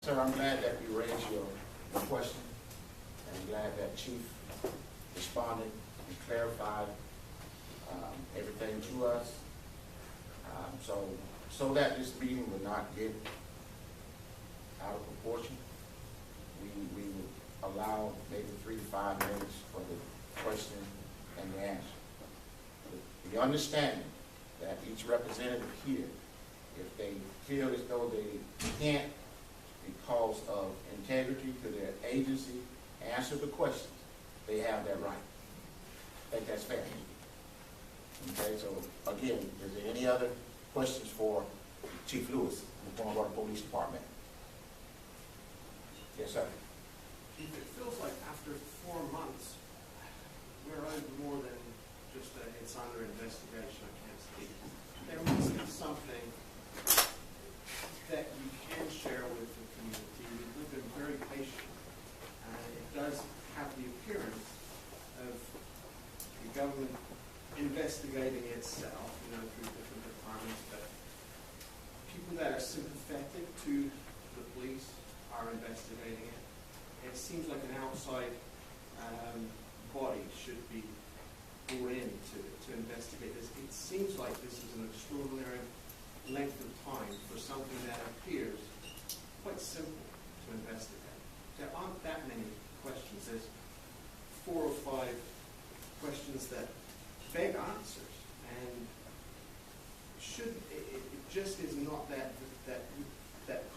Sir, I'm glad that you raised your question. I'm glad that Chief responded and clarified everything to us. So that this meeting would not get out of proportion, we would allow maybe 3 to 5 minutes for the question and the answer. With the understanding that each representative here, if they feel as though they can't, because of integrity to their agency, answer the questions, they have that right. I think that's fair. Okay, so again, is there any other questions for Chief Lewis in the Punta Gorda Police Department? Yes, sir. Chief, it feels like after 4 months, we're owed more than just a it's under investigation, I can't speak. There must be something that you can share with the community. We've been very patient. It does have the appearance of the government investigating itself, through different departments, but people that are sympathetic to the police are investigating it. It seems like an outside body should be brought in to investigate this. It seems like this is an extraordinary length of time for something that appears quite simple to investigate. There aren't that many questions. There's 4 or 5 questions that beg answers, and it just is not that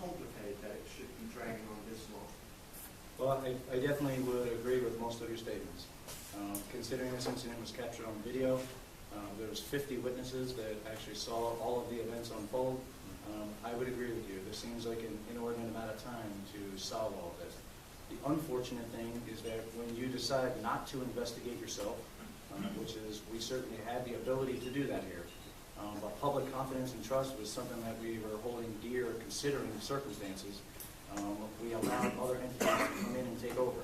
complicated that it should be dragging on this long. Well, I definitely would agree with most of your statements. Considering this incident was captured on video, there was 50 witnesses that actually saw all of the events unfold. I would agree with you. This seems like an inordinate amount of time to solve all of this. The unfortunate thing is that when you decide not to investigate yourself, which is, we certainly had the ability to do that here, but public confidence and trust was something that we were holding dear considering the circumstances. We allowed other entities to come in and take over.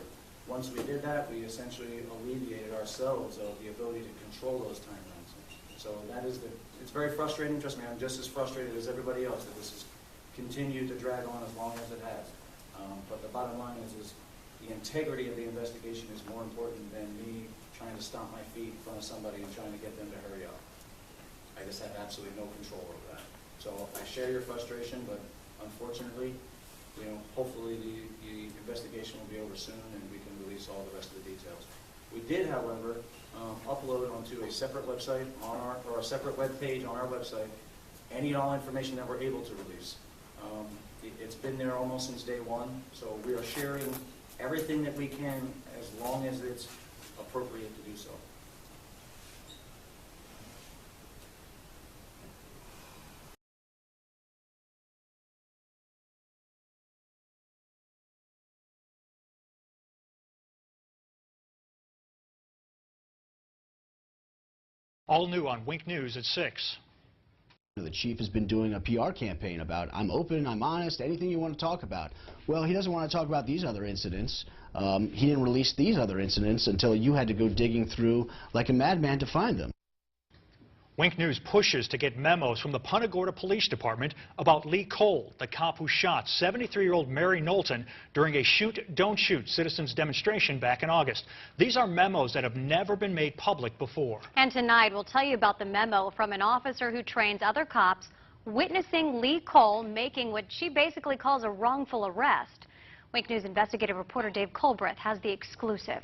Once we did that, we essentially alleviated ourselves of the ability to control those timelines. So that is it's very frustrating. Trust me, I'm just as frustrated as everybody else that this has continued to drag on as long as it has. But the bottom line is the integrity of the investigation is more important than me trying to stomp my feet in front of somebody and trying to get them to hurry up. I just have absolutely no control over that. So I share your frustration, but unfortunately, hopefully the investigation will be over soon and we can release all the rest of the details. We did, however, upload onto a separate website or a separate web page on our website any and all information that we're able to release. It's been there almost since day one, so we are sharing everything that we can as long as it's appropriate to do so. All new on Wink News at 6. The chief has been doing a PR campaign about, I'm open, I'm honest, anything you want to talk about. Well, he doesn't want to talk about these other incidents. He didn't release these other incidents until you had to go digging through like a madman to find them. Wink News pushes to get memos from the Punta Gorda Police Department about Lee Coel, the cop who shot 73-year-old Mary Knowlton during a shoot, don't shoot citizens demonstration back in August. These are memos that have never been made public before. And tonight we'll tell you about the memo from an officer who trains other cops witnessing Lee Coel making what she basically calls a wrongful arrest. Wink News investigative reporter Dave Colbreth has the exclusive.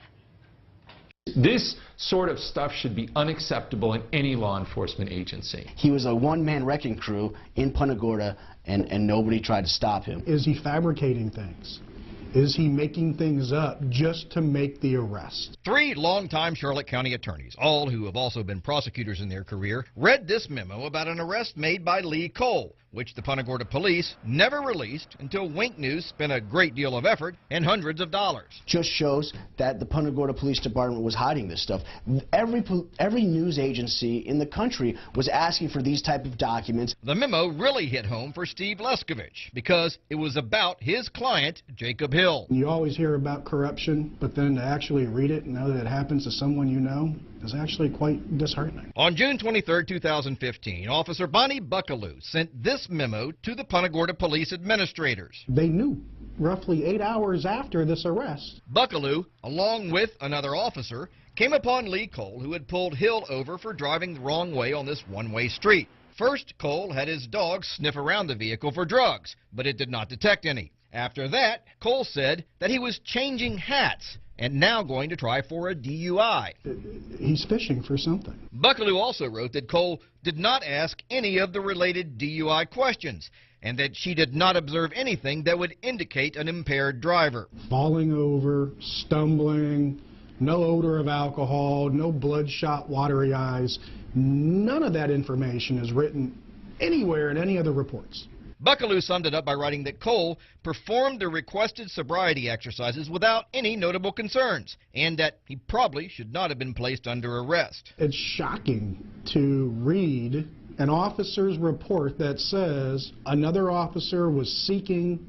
This sort of stuff should be unacceptable in any law enforcement agency. He was a one-man wrecking crew in Punta Gorda, and nobody tried to stop him. Is he fabricating things? Is he making things up just to make the arrest? 3 longtime Charlotte County attorneys, all who have also been prosecutors in their career, read this memo about an arrest made by Lee Coel, which the Punta Gorda police never released until Wink News spent a great deal of effort and hundreds of dollars. Just shows that the Punta Gorda Police Department was hiding this stuff. Every news agency in the country was asking for these type of documents. The memo really hit home for Steve Leskovich because it was about his client, Jacob Hill. Hill. You always hear about corruption, but then to actually read it and know that it happens to someone you know is actually quite disheartening. On June 23, 2015, Officer Bonnie Buckaloo sent this memo to the Punta Gorda Police administrators. They knew roughly 8 hours after this arrest. Buckaloo, along with another officer, came upon Lee Cole, who had pulled Hill over for driving the wrong way on this one-way street. First, Cole had his dog sniff around the vehicle for drugs, but it did not detect any. After that, Cole said that he was changing hats and now going to try for a DUI. He's fishing for something. Buckaloo also wrote that Cole did not ask any of the related DUI questions and that she did not observe anything that would indicate an impaired driver. Falling over, stumbling, no odor of alcohol, no bloodshot, watery eyes. None of that information is written anywhere in any of the reports. Buckaloo summed it up by writing that Cole performed the requested sobriety exercises without any notable concerns, and that he probably should not have been placed under arrest. It's shocking to read an officer's report that says another officer was seeking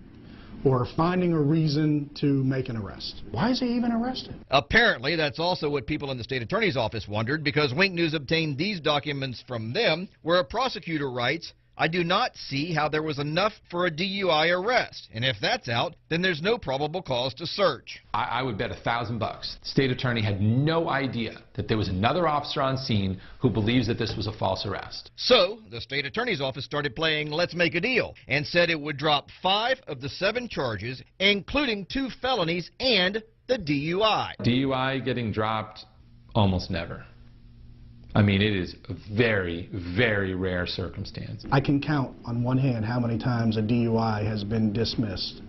or finding a reason to make an arrest. Why is he even arrested? Apparently, that's also what people in the state attorney's office wondered, because Wink News obtained these documents from them, where a prosecutor writes, "I do not see how there was enough for a DUI arrest, and if that's out, then there's no probable cause to search." I would bet $1,000 the state attorney had no idea that there was another officer on scene who believes that this was a false arrest. So, the state attorney's office started playing let's make a deal and said it would drop 5 of the 7 charges, including 2 felonies and the DUI. DUI getting dropped almost never. I mean, it is a very, very rare circumstance. I can count on one hand how many times a DUI has been dismissed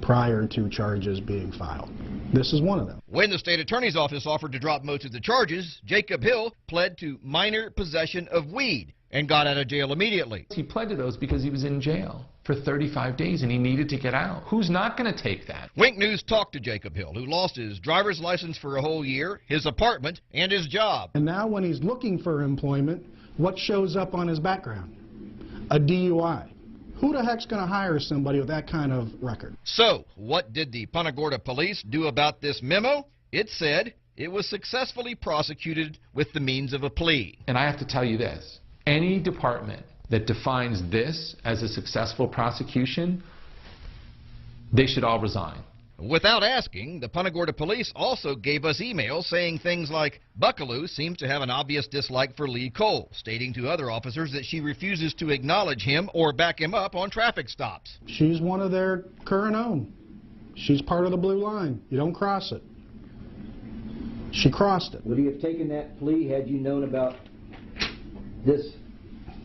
prior to charges being filed. This is one of them. When the state attorney's office offered to drop most of the charges, Jacob Hill pled to minor possession of weed and got out of jail immediately. He pled to those because he was in jail for 35 days and he needed to get out. Who's not going to take that? Wink News talked to Jacob Hill, who lost his driver's license for a whole year, his apartment, and his job. And now when he's looking for employment, what shows up on his background? A DUI. Who the heck's going to hire somebody with that kind of record? So, what did the Punta Gorda police do about this memo? It said it was successfully prosecuted with the means of a plea. And I have to tell you this. Any department that defines this as a successful prosecution, they should all resign. Without asking, the Punta Gorda police also gave us emails saying things like, Buckaloo seems to have an obvious dislike for Lee Cole, stating to other officers that she refuses to acknowledge him or back him up on traffic stops. She's one of their current own. She's part of the blue line. You don't cross it. She crossed it. Would you have taken that plea had you known about this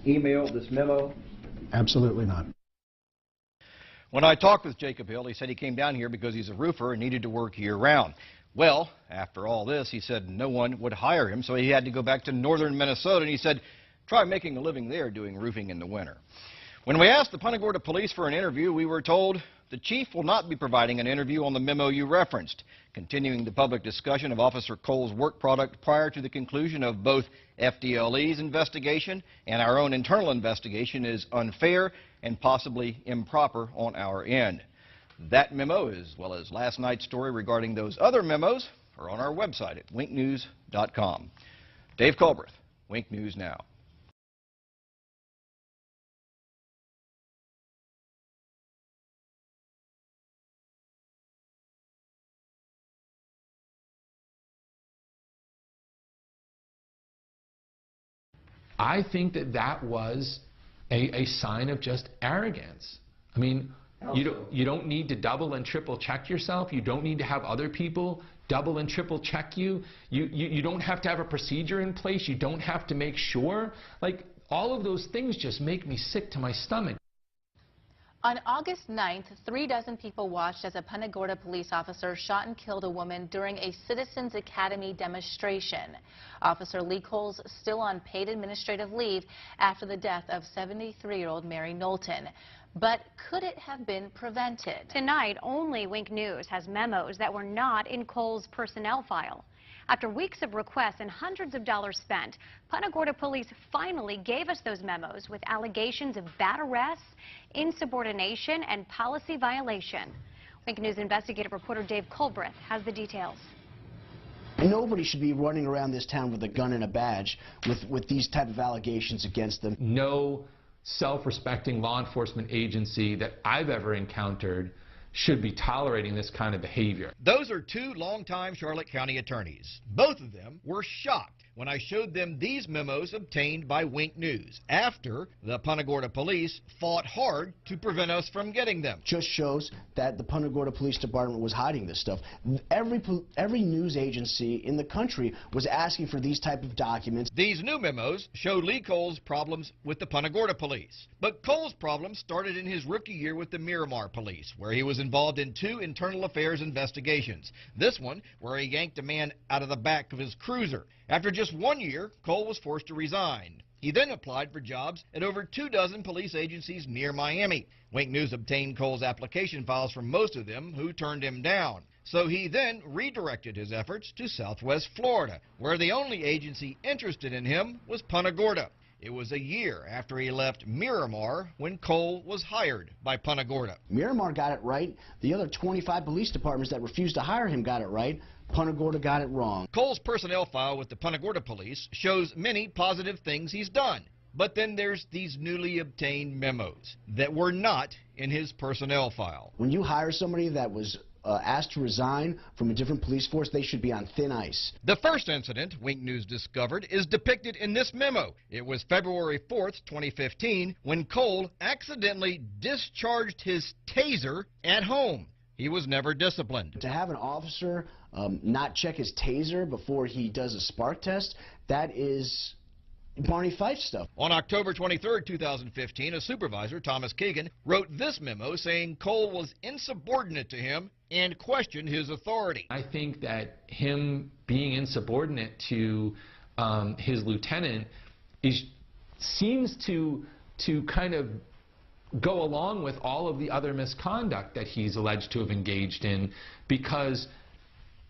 email, this memo? Absolutely not. When I talked with Jacob Hill, he said he came down here because he's a roofer and needed to work year-round. Well, after all this, he said no one would hire him, so he had to go back to northern Minnesota, and he said, try making a living there doing roofing in the winter. When we asked the Punta Gorda police for an interview, we were told the chief will not be providing an interview on the memo you referenced, continuing the public discussion of Officer Cole's work product prior to the conclusion of both FDLE's investigation and our own internal investigation is unfair and possibly improper on our end. That memo, as well as last night's story regarding those other memos, are on our website at winknews.com. Dave Culbreth, Wink News Now. I think that was a sign of just arrogance. I mean, you don't need to double and triple check yourself. You don't need to have other people double and triple check you. You don't have to have a procedure in place. You don't have to make sure. Like, all of those things just make me sick to my stomach. On August 9th, 3 dozen people watched as a Punta Gorda police officer shot and killed a woman during a Citizens Academy demonstration. Officer Lee Cole's still on paid administrative leave after the death of 73-year-old Mary Knowlton. But could it have been prevented? Tonight, only Wink News has memos that were not in Cole's personnel file. After weeks of requests and hundreds of dollars spent, Punta Gorda police finally gave us those memos with allegations of bad arrests, insubordination, and policy violation. Wink News investigative reporter Dave Colbreth has the details. Nobody should be running around this town with a gun and a badge with these type of allegations against them. No self-respecting law enforcement agency that I've ever encountered should be tolerating this kind of behavior. Those are two longtime Charlotte County attorneys. Both of them were shocked when I showed them these memos obtained by Wink News after the Punta Gorda police fought hard to prevent us from getting them. Just shows that the Punta Gorda Police Department was hiding this stuff. Every news agency in the country was asking for these type of documents. These new memos show Lee Cole's problems with the Punta Gorda police. But Cole's problems started in his rookie year with the Miramar police, where he was involved in 2 internal affairs investigations. This one, where he yanked a man out of the back of his cruiser. After just 1 year, Cole was forced to resign. He then applied for jobs at over 24 police agencies near Miami. Wink News obtained Cole's application files from most of them, who turned him down. So he then redirected his efforts to Southwest Florida, where the only agency interested in him was Punta Gorda. It was a year after he left Miramar when Cole was hired by Punta Gorda. Miramar got it right. The other 25 police departments that refused to hire him got it right. Punta Gorda got it wrong. Cole's personnel file with the Punta Gorda police shows many positive things he's done. But then there's these newly obtained memos that were not in his personnel file. When you hire somebody that was asked to resign from a different police force, they should be on thin ice. The first incident Wink News discovered is depicted in this memo. It was February 4th, 2015, when Cole accidentally discharged his taser at home. He was never disciplined. To have an officer not check his taser before he does a spark test, that is Barney Fife stuff. On October 23, 2015, a supervisor, Thomas Keegan, wrote this memo saying Cole was insubordinate to him and questioned his authority. I think that him being insubordinate to his lieutenant seems to kind of go along with all of the other misconduct that he's alleged to have engaged in, because,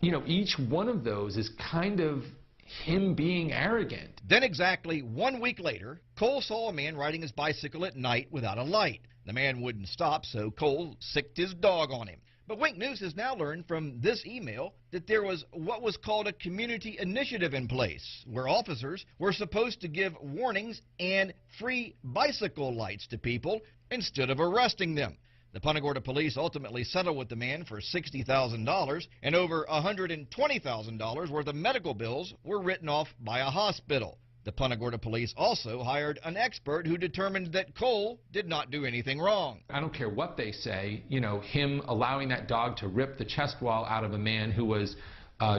you know, each one of those is kind of him being arrogant. Then exactly 1 week later, Cole saw a man riding his bicycle at night without a light. The man wouldn't stop, so Cole sicked his dog on him. But Wink News has now learned from this email that there was what was called a community initiative in place, where officers were supposed to give warnings and free bicycle lights to people instead of arresting them. The Punta Gorda police ultimately settled with the man for $60,000, and over $120,000 worth of medical bills were written off by a hospital. The Punta Gorda police also hired an expert who determined that Cole did not do anything wrong. I don't care what they say, you know, him allowing that dog to rip the chest wall out of a man who was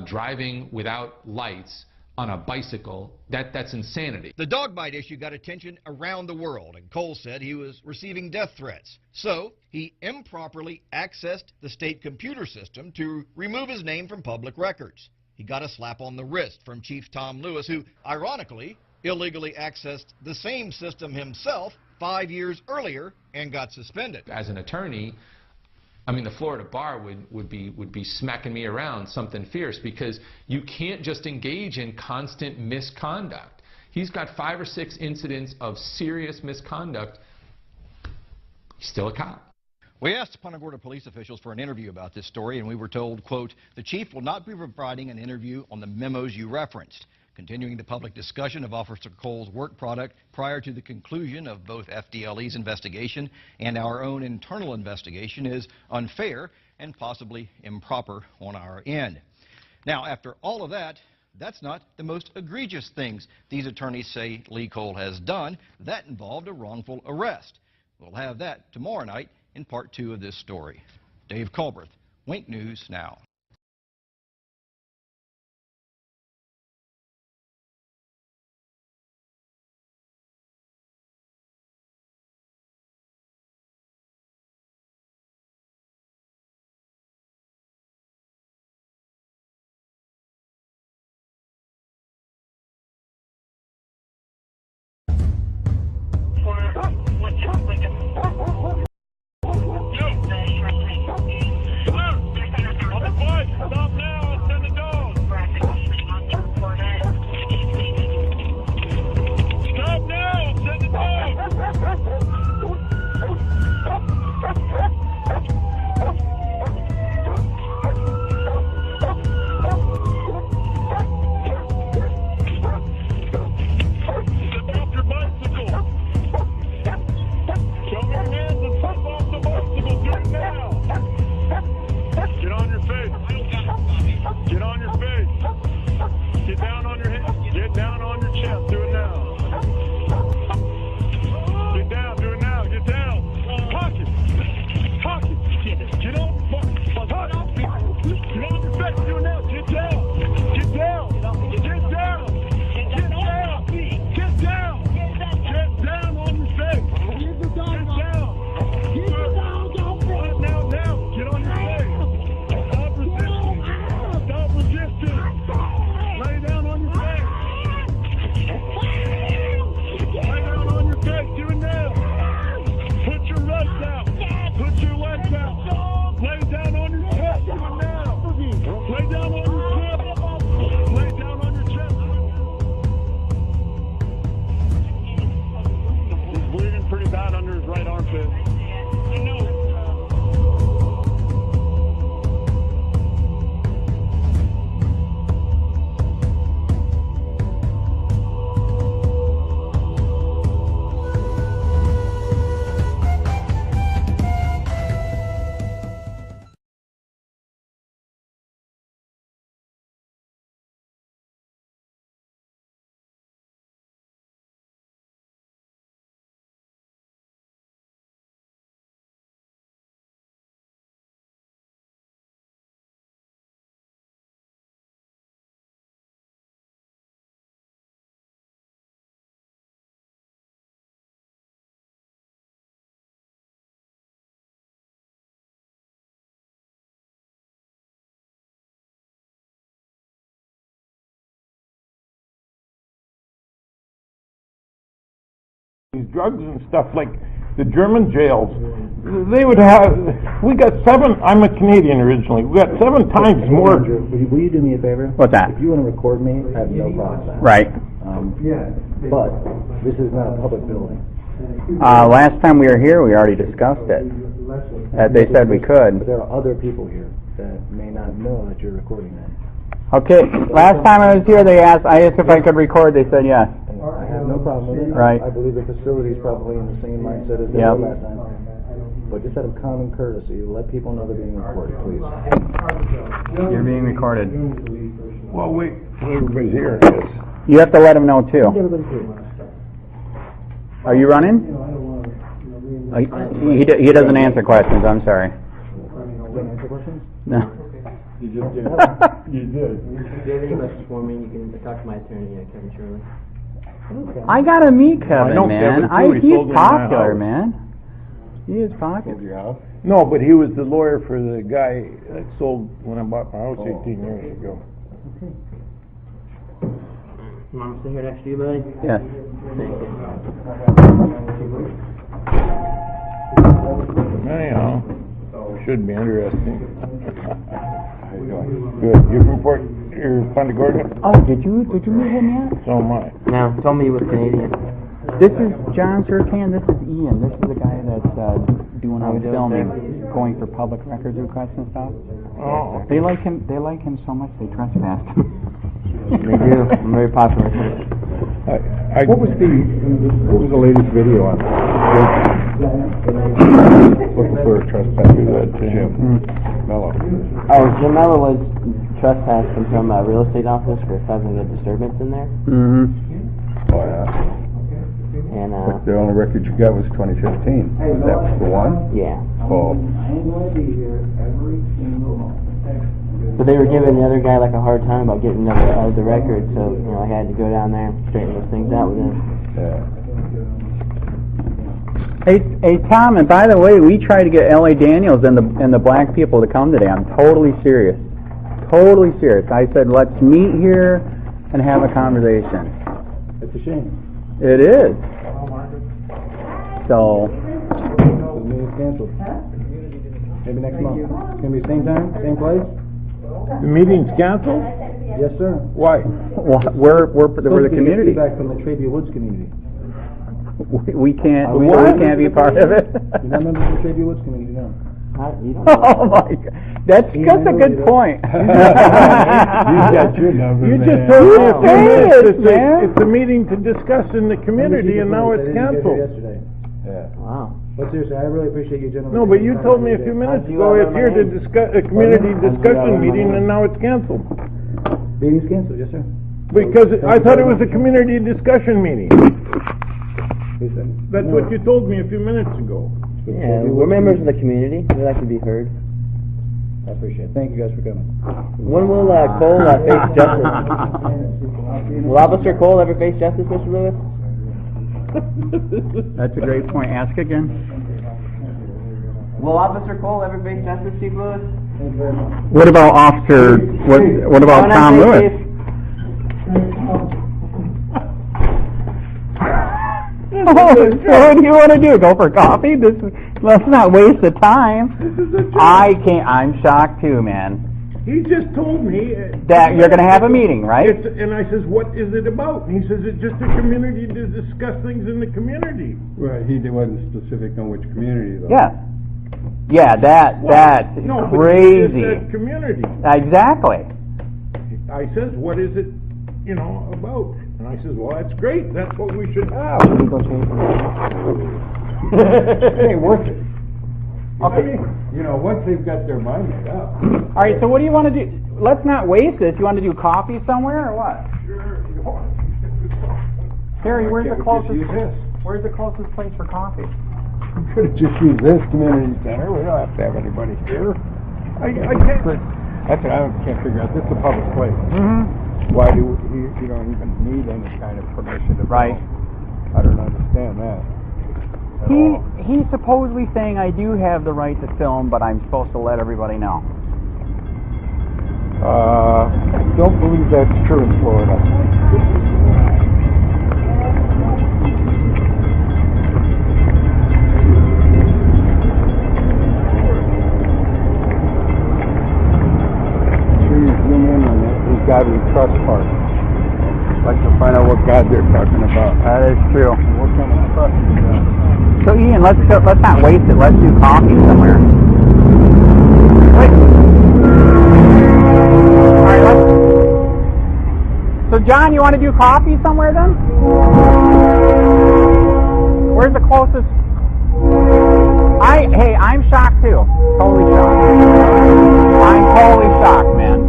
driving without lights on a bicycle, that's insanity. The dog bite issue got attention around the world, and Cole said he was receiving death threats. So he improperly accessed the state computer system to remove his name from public records. He got a slap on the wrist from Chief Tom Lewis, who, ironically, illegally accessed the same system himself 5 years earlier and got suspended. As an attorney, I mean, the Florida bar would be smacking me around something fierce, because you can't just engage in constant misconduct. He's got 5 or 6 incidents of serious misconduct. He's still a cop. We asked Punta Gorda police officials for an interview about this story, and we were told, quote, "The chief will not be providing an interview on the memos you referenced. Continuing the public discussion of Officer Cole's work product prior to the conclusion of both FDLE's investigation and our own internal investigation is unfair and possibly improper on our end." Now, after all of that, that's not the most egregious things these attorneys say Lee Cole has done. That involved a wrongful arrest. We'll have that tomorrow night in part 2 of this story. Dave Colbreth, Wink News Now. Drugs and stuff like the German jails, they would have, we got I'm a Canadian originally, we got 7 times more. Will you do me a favor? What's that? If you want to record me, I have no problem with that. Right. But this is not a public building. Last time we were here, we already discussed it. They said we could. But there are other people here that may not know that you're recording them. Okay, last time I was here, I asked if I could record, they said yes. I have no problem with it. Right. I believe the facility is probably in the same mindset as they were last time. But just out of common courtesy, let people know they're being recorded, please. You're being recorded. Well, wait, everybody's here. You have to let them know too. Everybody's here. Are you running? He doesn't answer questions, I'm sorry. You don't answer questions? No. You just did. You did. If you have any questions for me, you can talk to my attorney, Kevin Shirley. I gotta meet Kevin, man. He's popular, my house. man. He is popular. Sold your house? No, but he was the lawyer for the guy that sold when I bought my house 18 years ago. Okay. You want me to sit here next to you, buddy? Yes. Thank you. Anyhow, should be interesting. Good. You're from Punta Gorda? Oh, did you meet him yet? So am I. Now, tell me you were Canadian. This is John Sertan. This is Ian. This is the guy that's doing all the filming, going for public records requests and stuff. Oh. They like him. They like him so much they trespassed him. They do. I'm very popular. What was the latest video on? Looking for a trespasser that Jim Mello. Oh, Jim Mello was trespassing from a real estate office for causing a disturbance in there. Mm-hmm. Oh, yeah. And but the only record you got was 2015. That was the one? Yeah. Oh. But they were giving the other guy like a hard time about getting the record, so I had to go down there and straighten those things out with him. Yeah. Hey, Tom, and by the way, we tried to get L.A. Daniels and the black people to come today. I'm totally serious. Totally serious. I said, let's meet here and have a conversation. It's a shame. It is. So. The meeting's canceled. Maybe next month. It's going to be same time, same place? The meeting's canceled? Yes, sir. Why? Well, we're the community. Feedback from the Trabia Woods community. We can't be part of it. You're not members of the Trabia Woods community, no. Oh my God, that's a good point. You got your number, you man. just told me man. It's a meeting to discuss in the community, and now it's canceled. Yeah. Wow. But seriously, I really appreciate you gentlemen. No, but you told me a few minutes ago it's here to discuss a community discussion meeting, and now it's canceled. Meeting's canceled, yes, sir. Because I thought it was a community discussion meeting. That's what you told me a few minutes ago. Yeah, we're members of the community. We like to be heard. I appreciate it. Thank you guys for coming. When will Coel face justice? Will Officer Coel ever face justice, Mr. Lewis? That's a great point. Ask again. Will Officer Coel ever face justice, Chief Lewis? What about Officer? What about Tom Lewis? So what do you want to do? Go for coffee? Let's not waste the time. I can't. I'm shocked too, man. He just told me that you're going to have a meeting, right? And I says, what is it about? And he says, it's just a community to discuss things in the community. Right, he wasn't specific on which community, though. Yeah. Yeah, that's no, crazy. But he just said community. Exactly. I says, what is it, you know, about? And I says, well, that's great. That's what we should have. It ain't worth it. Okay. You know, once they've got their mind made up. All right, so what do you want to do? Let's not waste this. You want to do coffee somewhere or what? Sure. Harry, where's the closest? Use this. Where's the closest place for coffee? We could have just used this community center. We don't have to have anybody here. I can't. That's what I can't figure out. This is a public place. Mm-hmm. Why do you don't even need any kind of permission to Right. film? I don't understand that. He's supposedly saying I do have the right to film, but I'm supposed to let everybody know. I don't believe that's true in Florida. Zoom in on this God we trust part. I'd like to find out what God they're talking about. That is true. What kind of trust is that? So Ian, let's not waste it. Let's do coffee somewhere. Wait. All right, so John, you want to do coffee somewhere then? Where's the closest? Hey, I'm shocked too. Totally shocked. I'm totally shocked, man.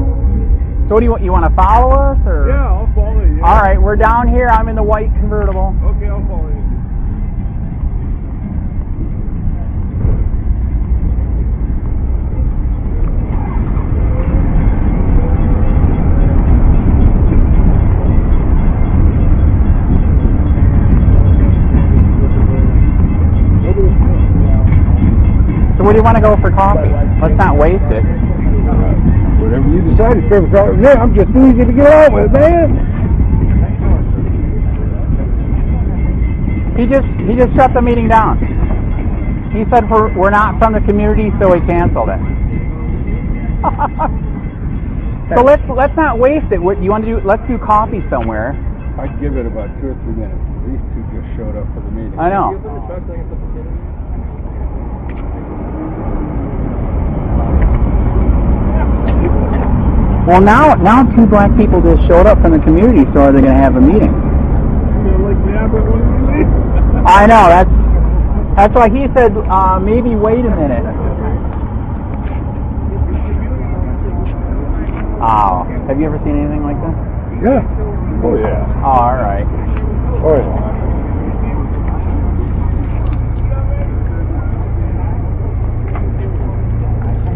So what do you want? You want to follow us or? Yeah, I'll follow you. All right, we're down here. I'm in the white convertible. Okay, I'll follow you. So where do you want to go for coffee? Let's not waste it. Whatever you decide to serve coffee. Man, I'm just easy to get on with, man. He just shut the meeting down. He said we're not from the community, so he canceled it. So let's not waste it. What you want to do? Let's do coffee somewhere. I'd give it about 2 or 3 minutes. These two just showed up for the meeting. I know. Well, now 2 black people just showed up from the community store. They're going to have a meeting. I know. That's why he said maybe wait a minute. Oh, have you ever seen anything like this? Yeah. Oh yeah. Oh, all right. Oh yeah.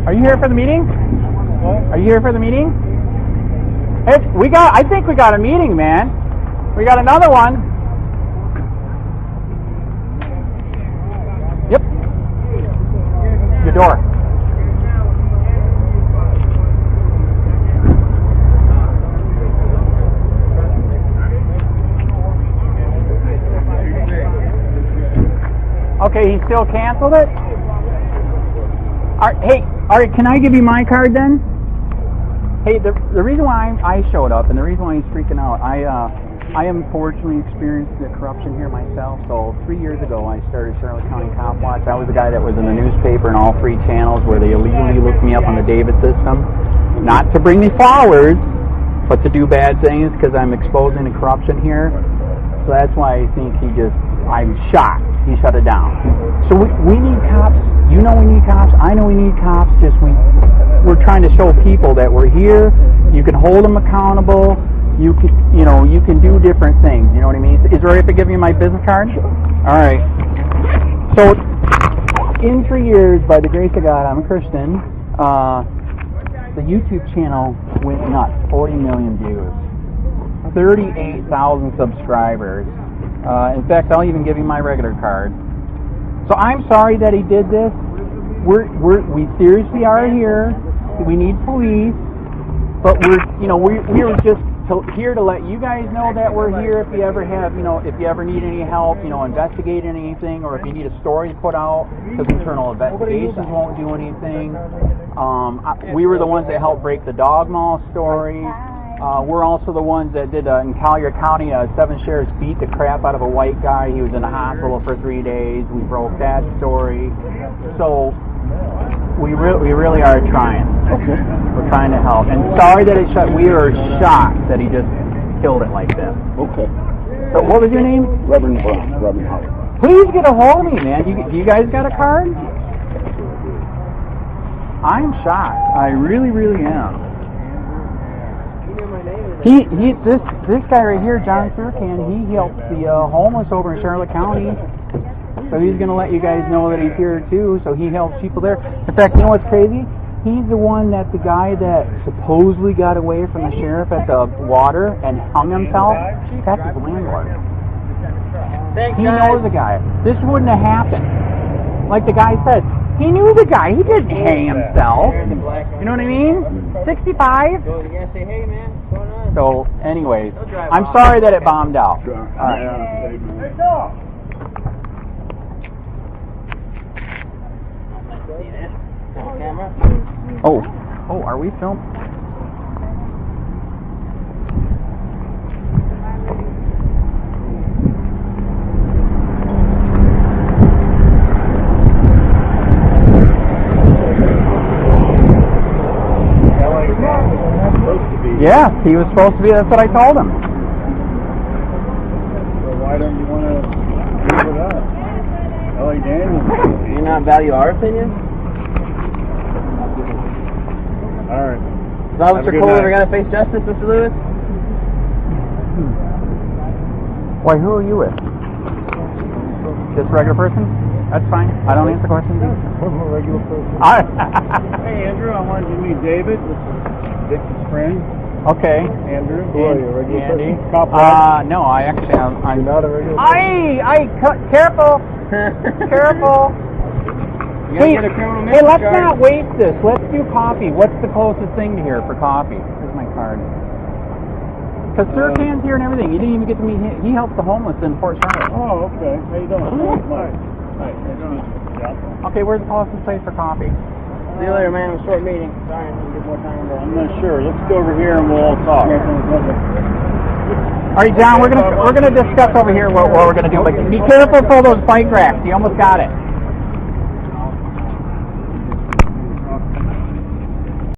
Are you here for the meeting? What? Are you here for the meeting? Hey, I think we got a meeting, man. We got another one. Yep. Your door. Okay, he still canceled it? All right, can I give you my card then? Hey, the reason why I showed up and the reason why he's freaking out, I unfortunately experienced the corruption here myself. So 3 years ago, I started Charlotte County COPWATCH. I was the guy that was in the newspaper and all 3 channels where they illegally looked me up on the David system. Not to bring me flowers, but to do bad things because I'm exposing the corruption here. So that's why I think I'm shocked he shut it down. So we need cops. You know we need cops. I know we need cops. We're trying to show people that we're here. You can hold them accountable. You can do different things. You know what I mean? Is it right if I give you my business card? All right. So in 3 years, by the grace of God, I'm a Christian. The YouTube channel went nuts. 40 million views. 38,000 subscribers. In fact, I'll even give you my regular card. So I'm sorry that he did this. We seriously are here. We need police, but we were just here to let you guys know that we're here. If you ever have, if you ever need any help, investigating anything, or if you need a story put out, because internal investigations won't do anything. We were the ones that helped break the dog maul story. We're also the ones that did, in Collier County, 7 sheriffs beat the crap out of a white guy. He was in the hospital for 3 days. We broke that story. So we really are trying. Okay. We're trying to help. And sorry that it shut. We were shocked that he just killed it like this. Okay. So what was your name? Reverend Brown, Reverend Howard. Please get a hold of me, man. Do you guys got a card? I'm shocked. I really, really am. This guy right here, John Surcan, he helps the homeless over in Charlotte County. So he's going to let you guys know that he's here too. So he helps people there. In fact, you know what's crazy? He's the one that the guy that supposedly got away from the sheriff at the water and hung himself. That's his landlord. He knows the guy. This wouldn't have happened. Like the guy said, he knew the guy. He didn't hang himself. You know what I mean? 65. So, anyways, I'm sorry that it bombed out. All right. Oh, are we filming? Yeah, he was supposed to be. That's what I told him. So why don't you want to give it up? Ellie Daniels. Do you not value our opinion? All right. Is Officer Coel ever going to face justice, Mr. Lewis? Why, who are you with? Just a regular person? That's fine. I don't answer questions. I'm a regular person. Hey, Andrew, I wanted you to meet David. This is Dick's friend. Okay. Andrew. Who are you, a regular person? No, I actually am. I'm not a regular person. Careful. Careful. Hey, let's not waste this. Let's do coffee. What's the closest thing to here for coffee? Here's my card. Because Surcan's here and everything. You didn't even get to meet him. He helps the homeless in Fort Charlotte. Oh, okay. How you doing? Hi. How you doing? Okay, where's the closest place for coffee? See you later, man. It was a short meeting. Sorry, I didn't get more time. I'm not sure. Let's go over here and we'll all talk. All right, John, we're gonna discuss over here what we're gonna do. But be careful for those bike racks. You almost got it.